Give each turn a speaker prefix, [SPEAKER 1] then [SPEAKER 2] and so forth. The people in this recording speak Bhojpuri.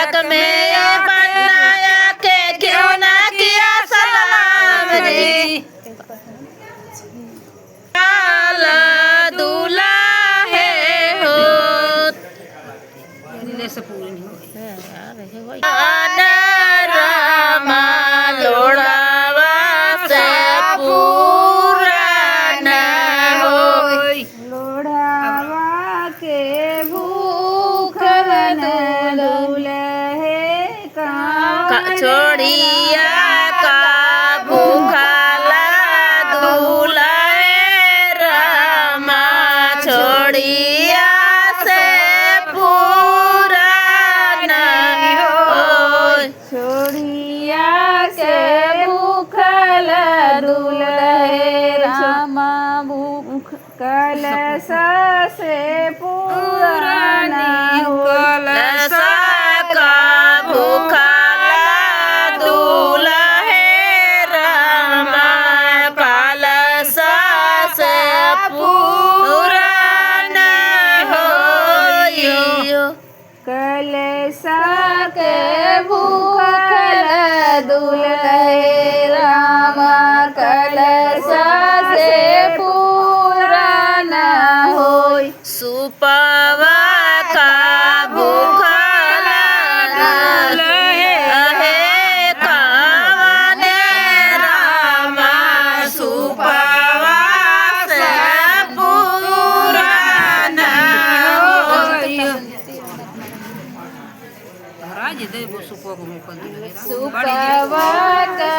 [SPEAKER 1] तिलक में बनाया के क्यों ना किया सलाम जी। काला दूल्हा है हो रामा लोड़ावा से पूरा न होय।
[SPEAKER 2] लोढ़ावा के भूखल दुलहे
[SPEAKER 1] छोड़िया का भूखला दूल्हा रामा छोड़िया से पूरा न होय।
[SPEAKER 2] छोड़िया के भूखल दुलहे रामा भूख कलश से पूरा न होय।
[SPEAKER 1] का भूखला दूल्हा रामा कलश से पूरा न होय।
[SPEAKER 2] कलश के भूखल दुलहे रामा कलश से पूरा न होय।
[SPEAKER 1] सुपवा का भूखला दूल्हे कावने रामा सुपवा से पूरा न होय।
[SPEAKER 2] सुपवा का